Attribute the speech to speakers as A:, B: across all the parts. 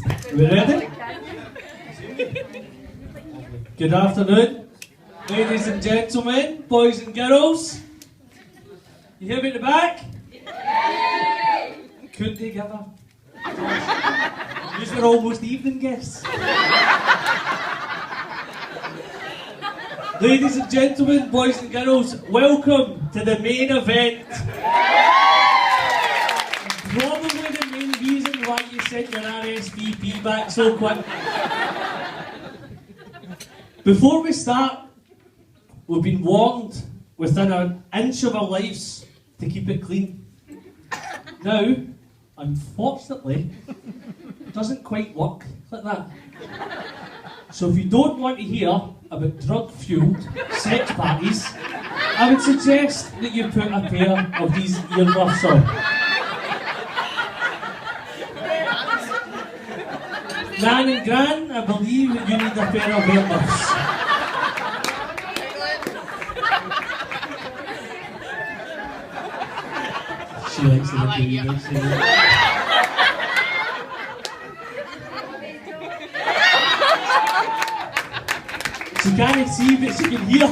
A: Are we ready? Good afternoon, ladies and gentlemen, boys and girls. You hear me at the back? Couldn't they give a? These were almost evening guests. Ladies and gentlemen, boys and girls, welcome to the main event. Probably the main reason why you sent your RSVP back so quick. Before we start, we've been warned within an inch of our lives to keep it clean. Now, unfortunately, it doesn't quite work like that. So if you don't want to hear about drug-fueled sex parties, I would suggest that you put a pair of these earmuffs on. Nan and Gran, I believe that you need a pair of earmuffs. She likes the baby, doesn't she? She can't see, but she can hear.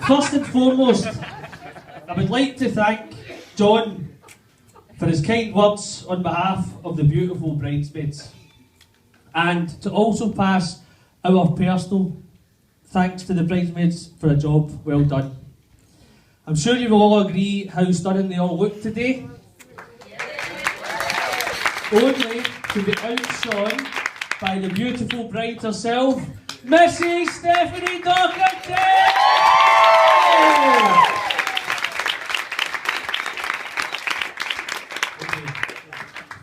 A: First and foremost, I would like to thank John for his kind words on behalf of the beautiful bridesmaids, and to also pass our personal thanks to the bridesmaids for a job well done. I'm sure you will all agree how stunning they all look today. Only to be outshone by the beautiful bride herself, Mrs. Stephanie Docherty!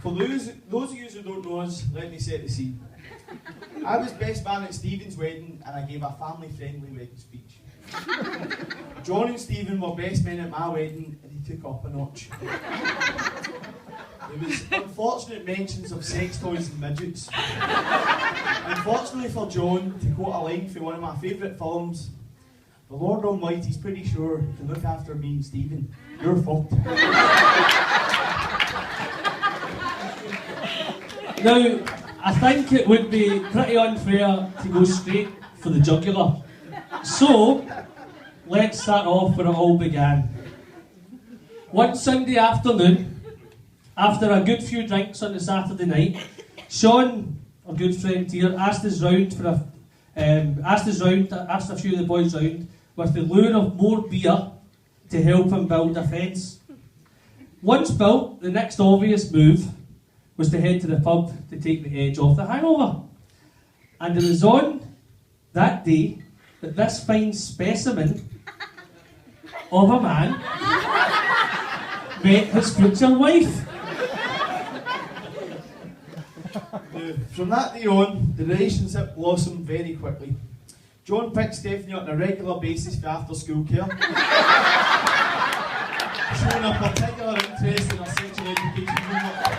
B: For those of you who don't know us, let me set the scene. I was best man at Stephen's wedding and I gave a family-friendly wedding speech. John and Stephen were best men at my wedding and he took up a notch. There was unfortunate mentions of sex toys and midgets. Unfortunately for John, to quote a line from one of my favourite films, the Lord Almighty's pretty sure he can look after me and Stephen. You're fucked.
A: Now, I think it would be pretty unfair to go straight for the jugular. So, let's start off where it all began. One Sunday afternoon, after a good few drinks on the Saturday night, Sean, our good friend here, asked a few of the boys round with the lure of more beer to help him build a fence. Once built, the next obvious move was to head to the pub to take the edge off the hangover. And it was on that day that this fine specimen of a man met his future wife.
B: From that day on, the relationship blossomed very quickly. John picked Stephanie up on a regular basis for after school care, showing a particular interest in her sexual education homework.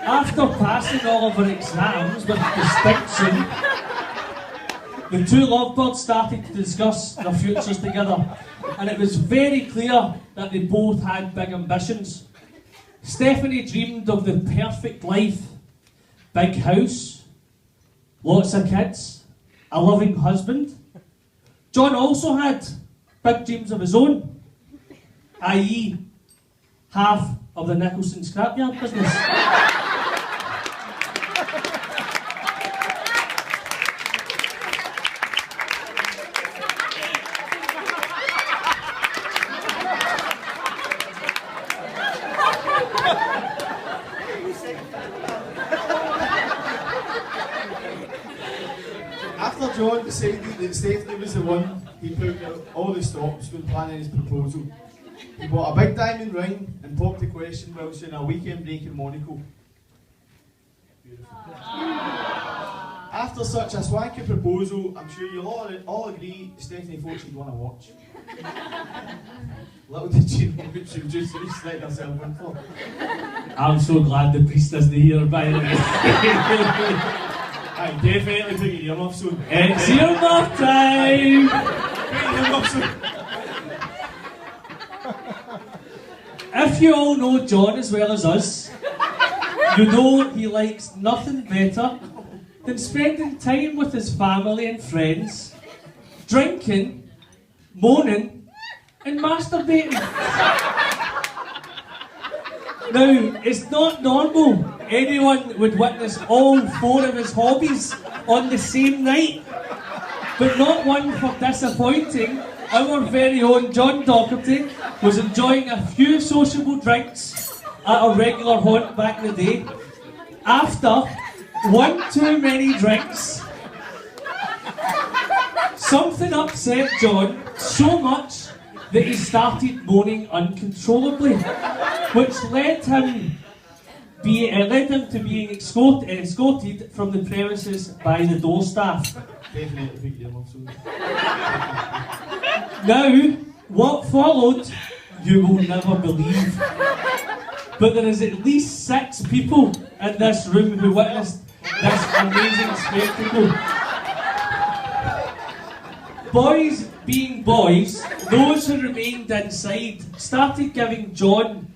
A: After passing all of her exams with distinction, the two lovebirds started to discuss their futures together, and it was very clear that they both had big ambitions. Stephanie dreamed of the perfect life: big house, lots of kids, a loving husband. John also had big dreams of his own, i.e. half of the Nicholson scrapyard business.
B: After John decided that Stephanie was the one, he put all the stops when planning his proposal. He bought a big diamond ring and popped the question whilst on a weekend break in Monaco. Beautiful. After such a swanky proposal, I'm sure you'll all agree Stephanie thought she'd want to watch. Little did she know what she was just letting herself in for.
A: I'm so glad the priest isn't here, by the way.
B: Aye, definitely put your earmuff soon.
A: It's earmuff time!
B: Put your earmuff soon.
A: If you all know John as well as us, you know he likes nothing better than spending time with his family and friends, drinking, moaning, and masturbating. Now, it's not normal anyone would witness all 4 of his hobbies on the same night, but not one for disappointing. Our very own John Docherty was enjoying a few sociable drinks at a regular haunt back in the day. After one too many drinks, something upset John so much that he started moaning uncontrollably, which led him to being escorted from the premises by the door staff.
B: Definitely put your earmuff soon.
A: Now, what followed, you will never believe. But there is at least 6 people in this room who witnessed this amazing spectacle. Boys being boys, those who remained inside started giving John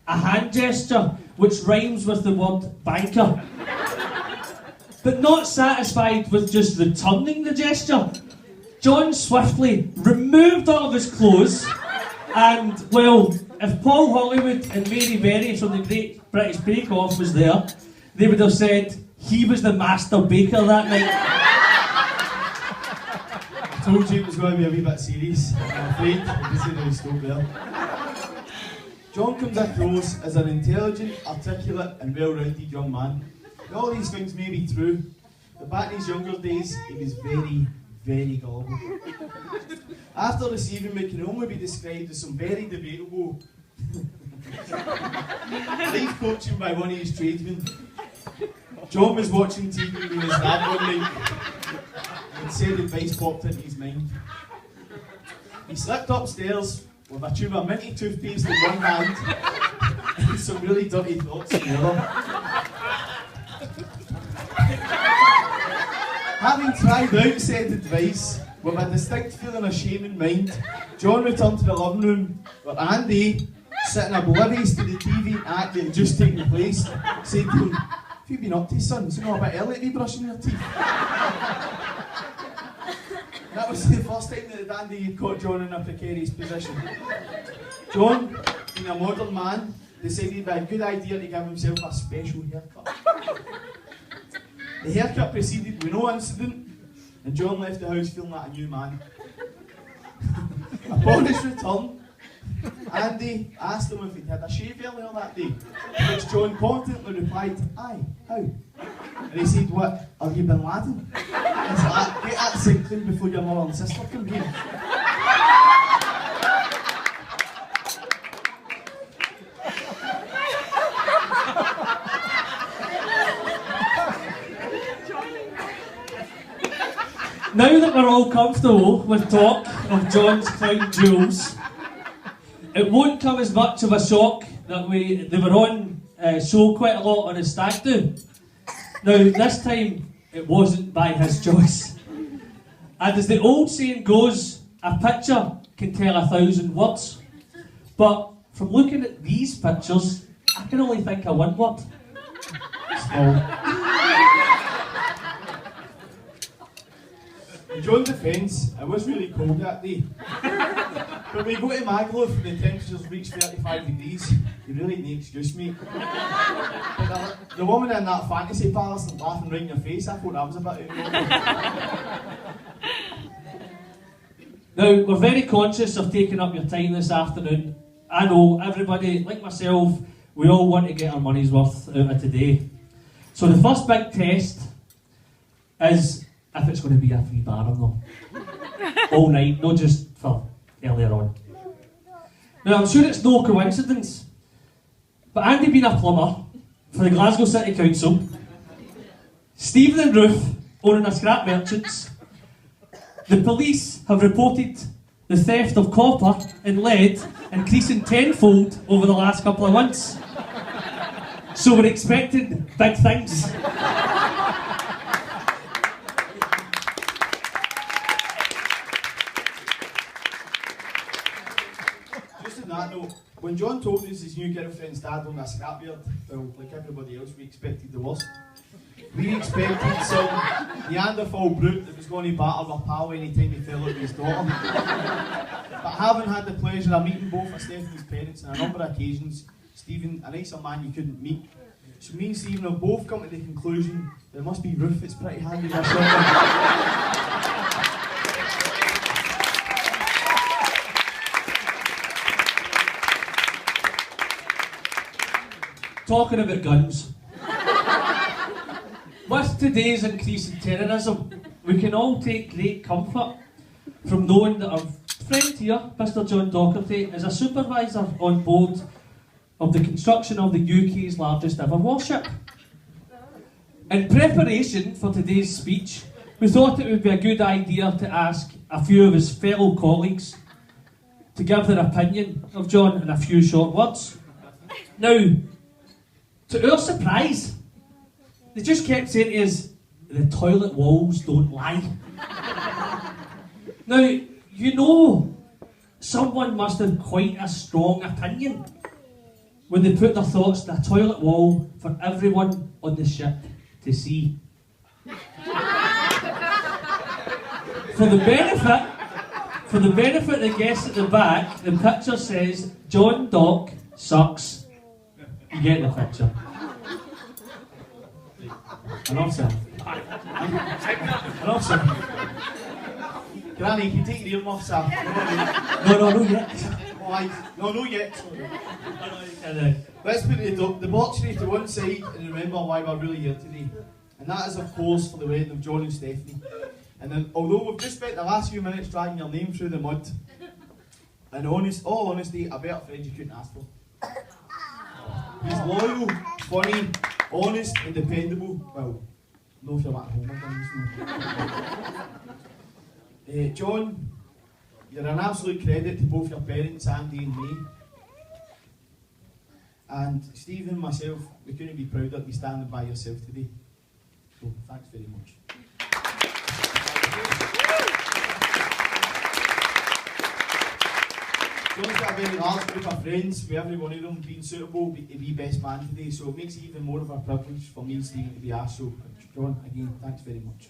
A: a hand gesture which rhymes with the word banker. But not satisfied with just returning the gesture, John swiftly removed all of his clothes and, well, if Paul Hollywood and Mary Berry from the Great British Bake Off was there, they would have said he was the master baker that night.
B: I told you it was going to be a wee bit serious. I'm afraid you see the stop there. John comes across as an intelligent, articulate and well-rounded young man. All these things may be true, but back in his younger days, he was very, very gullible. After receiving what can only be described as some very debatable life coaching by one of his tradesmen, John was watching TV with his dad one night and said advice popped into his mind. He slipped upstairs with a tube of minty toothpaste in one hand and some really dirty thoughts in the other. Having tried out said advice, with a distinct feeling of shame in mind, John returned to the living room where Andy, sitting oblivious to the TV act that had just taken place, said to him, "Have you been up to, son? Is it not a bit early to be brushing your teeth?" That was the first time that Andy had caught John in a precarious position. John, being a modern man, decided it would be a good idea to give himself a special haircut. The haircut proceeded with no incident, and John left the house feeling like a new man. Upon his return, Andy asked him if he'd had a shave earlier that day, to which John confidently replied, "Aye, how?" And he said, "What, have you been Laden?" And he's like, "Get that synced in before your mother and sister come here."
A: Now that we're all comfortable with talk of John's crown jewels, it won't come as much of a shock that they were on show quite a lot on his stag do. Now, this time, it wasn't by his choice. And as the old saying goes, a picture can tell 1,000 words. But from looking at these pictures, I can only think of one word. Small.
B: In John's defence, it was really cold that day. But when you go to Magaluf and the temperatures reach 35 degrees, you really need an excuse, mate. But the woman in that fantasy palace and laughing right in your face, I thought that was a bit
A: Now, we're very conscious of taking up your time this afternoon. I know everybody, like myself, we all want to get our money's worth out of today. So the first big test is if it's going to be a free bar or not. All night, not just for earlier on. Now, I'm sure it's no coincidence, but Andy being a plumber for the Glasgow City Council, Stephen and Ruth owning a scrap merchants. The police have reported the theft of copper and lead increasing tenfold over the last couple of months. So we're expecting big things.
B: Just on that note, when John told us his new girlfriend's dad owned a scrapyard, well, like everybody else, we expected the worst. We expected some Neanderthal brute that was going to batter our pal anytime he fell out with his daughter. But having had the pleasure of meeting both of Stephanie's parents on a number of occasions, Stephen, a nicer man you couldn't meet. So me and Stephen have both come to the conclusion there must be Ruth that's pretty handy with something.
A: Talking about guns. With today's increase in terrorism, we can all take great comfort from knowing that our friend here, Mr. John Docherty, is a supervisor on board of the construction of the UK's largest ever warship. In preparation for today's speech, we thought it would be a good idea to ask a few of his fellow colleagues to give their opinion of John in a few short words. Now, to our surprise, they just kept saying to us, the toilet walls don't lie. Now, you know, someone must have quite a strong opinion when they put their thoughts to a toilet wall for everyone on the ship to see. For the benefit of the guests at the back, the picture says, John Doc sucks. You get the picture. Enough, sir. Enough, sir.
B: Granny, can you take your earmuffs off?
A: No yet.
B: Oh, no yet. Sorry. Let's put the debauchery to one side and remember why we're really here today. And that is, of course, for the wedding of John and Stephanie. And then, although we've just spent the last few minutes dragging your name through the mud, in all honesty, a better friend you couldn't ask for. He's loyal, funny, honest and dependable. Well, no if you're at home again. John, you're an absolute credit to both your parents, Andy and me. And Stephen and myself, we couldn't be prouder to be standing by yourself today. So, thanks very much. John's got a very large group of friends, with every one of them being suitable to be best man today, so it makes it even more of a privilege for me and Stephen to be asked. So, John, again, thanks very much.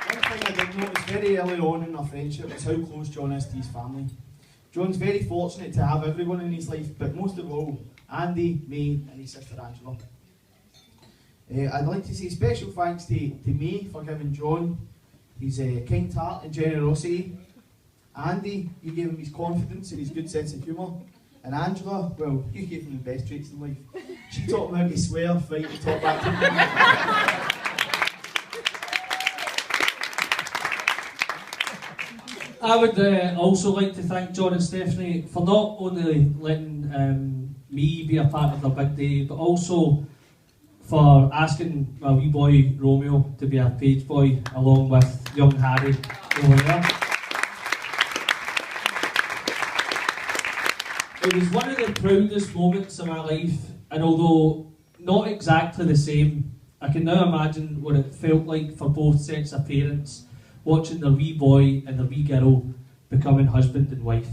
B: One thing I did notice very early on in our friendship is how close John is to his family. John's very fortunate to have everyone in his life, but most of all, Andy, May and his sister Angela. I'd like to say special thanks to May for giving John his kind heart and generosity. Andy, you gave him his confidence and his good sense of humour. And Angela, well, you gave him the best traits in life. She taught him how to swear, fight and talk back to him.
A: I would also like to thank John and Stephanie for not only letting me be a part of their big day, but also for asking my wee boy Romeo to be a page boy along with young Harry over there. It was one of the proudest moments of my life, and although not exactly the same, I can now imagine what it felt like for both sets of parents watching their wee boy and their wee girl becoming husband and wife.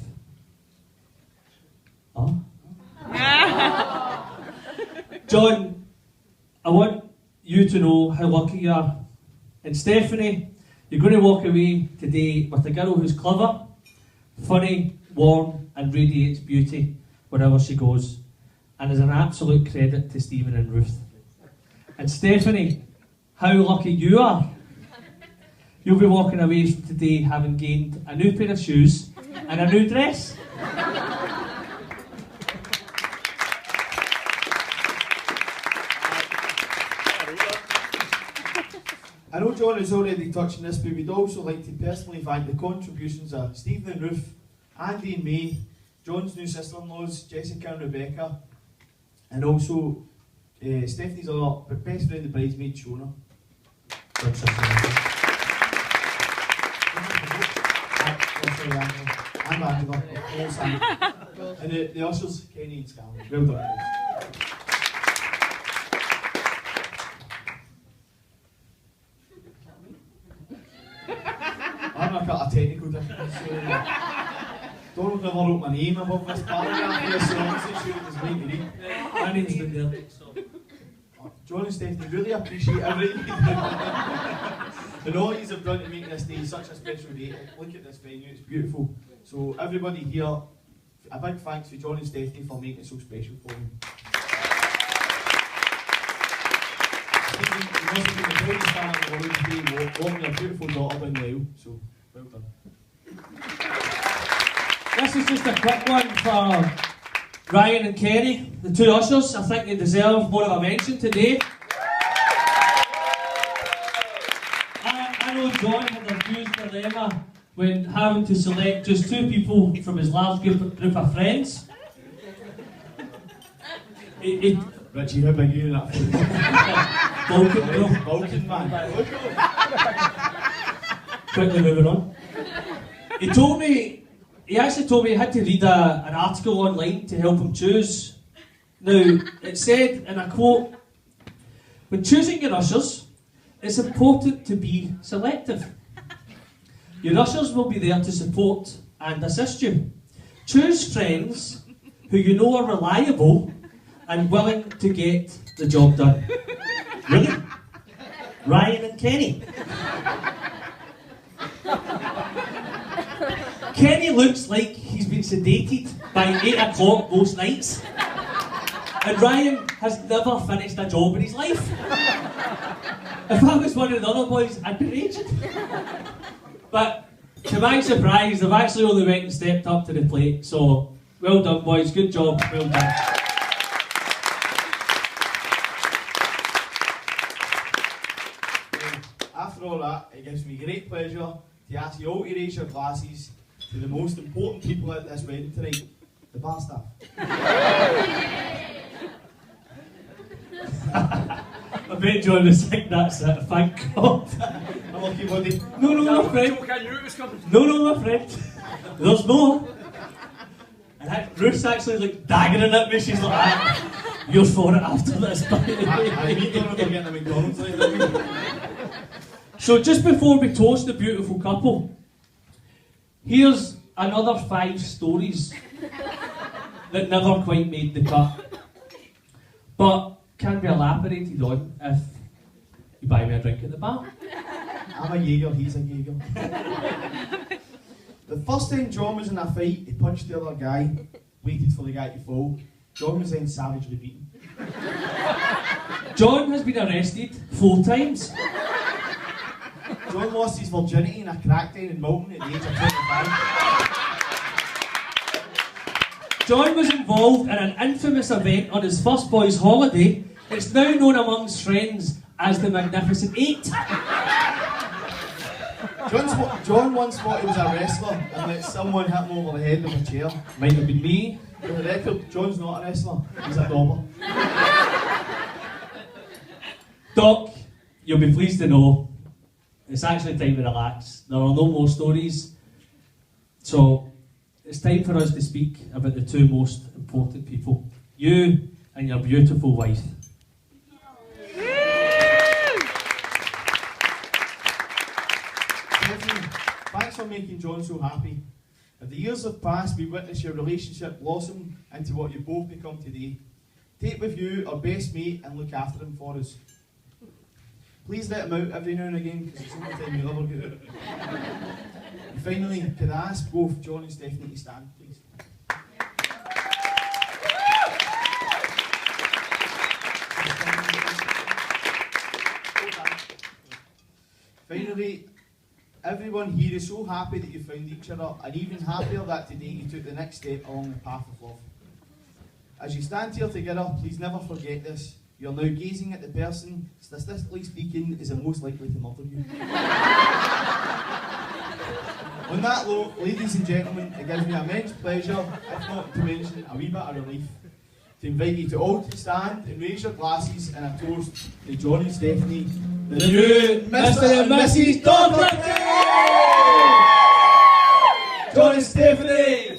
A: Huh? John, I want you to know how lucky you are. And Stephanie, you're going to walk away today with a girl who's clever, funny, warm and radiates beauty wherever she goes, and is an absolute credit to Stephen and Ruth. And Stephanie, how lucky you are. You'll be walking away from today having gained a new pair of shoes and a new dress.
B: I know John has already touched on this, but we'd also like to personally thank the contributions of Stephen and Ruth, Andy and May, John's new sister-in-laws, Jessica and Rebecca, and also Stephanie's other best friend, the bridesmaid, Shona. And Angela, all Sam. And the ushers, Kenny and Scarlett. Well done, guys. I'm going to cut a technical difference. Donald never wrote my name above this paragraph here, so obviously sure it was right to read.
A: My name's been there, so.
B: John and Stephanie really appreciate everything. And all you have done to make this day such a special day. Look at this venue, it's beautiful. So everybody here, a big thanks to John and Stephanie for making it so special for me. Stephen, you must have been the proudest fan in the world today, walking your beautiful daughter down the aisle, so well done.
A: This is just a quick one for Ryan and Kenny, the two ushers. I think they deserve more of a mention today. I know John had a huge dilemma when having to select just two people from his large group of friends.
B: Richie, how big are you in that food? Vulcan, man.
A: Quickly moving on. He actually told me he had to read an article online to help him choose. Now, it said, and I quote, "When choosing your ushers, it's important to be selective. Your ushers will be there to support and assist you. Choose friends who you know are reliable and willing to get the job done." Really? Ryan and Kenny. Kenny looks like he's been sedated by 8 o'clock most nights. And Ryan has never finished a job in his life. If I was one of the other boys, I'd be raging. But to my surprise, they've actually only went and stepped up to the plate. So, well done, boys. Good job. Well done.
B: After all that, it gives me great pleasure to ask you all to raise your glasses to the most important people at this wedding tonight, the bar staff.
A: I bet John was like, that's it, thank God.
B: I'm lucky, buddy.
A: No, my friend. No, my friend. There's more. And Ruth's actually like daggering at me, she's like, you're for it after this.
B: I mean, don't ever get a McDonald's like that.
A: So just before we toast the beautiful couple, here's another 5 stories that never quite made the cut, but can be elaborated on if you buy me a drink at the bar.
B: I'm a Jaeger, he's a Jaeger. The first time John was in a fight, he punched the other guy, waited for the guy to fall. John was then savagely beaten.
A: John has been arrested 4 times.
B: John lost his virginity in a crack den in Milton at the age of 25.
A: John was involved in an infamous event on his first boys' holiday. It's now known amongst friends as the Magnificent 8.
B: John once thought he was a wrestler and let someone hit him over the head with a chair.
A: Might have been me.
B: For the record, John's not a wrestler, he's a dauber.
A: Doc, you'll be pleased to know it's actually time to relax. There are no more stories. So it's time for us to speak about the 2 most important people. You and your beautiful wife.
B: Stephanie, thanks for making John so happy. As the years have passed, we witnessed your relationship blossom into what you both become today. Take with you our best mate and look after him for us. Please let him out every now and again, because it's the only time you'll ever get out. And finally, could I ask both John and Stephanie to stand, please? Finally, everyone here is so happy that you found each other, and even happier that today you took the next step along the path of love. As you stand here together, please never forget this. You're now gazing at the person, statistically speaking, is the most likely to murder you. On that note, ladies and gentlemen, it gives me immense pleasure, if not to mention a wee bit of relief, to invite you to all to stand and raise your glasses in a toast to John and Stephanie, the
A: The
B: new
A: new
B: Mr. and Mrs. Doherty! John and Stephanie!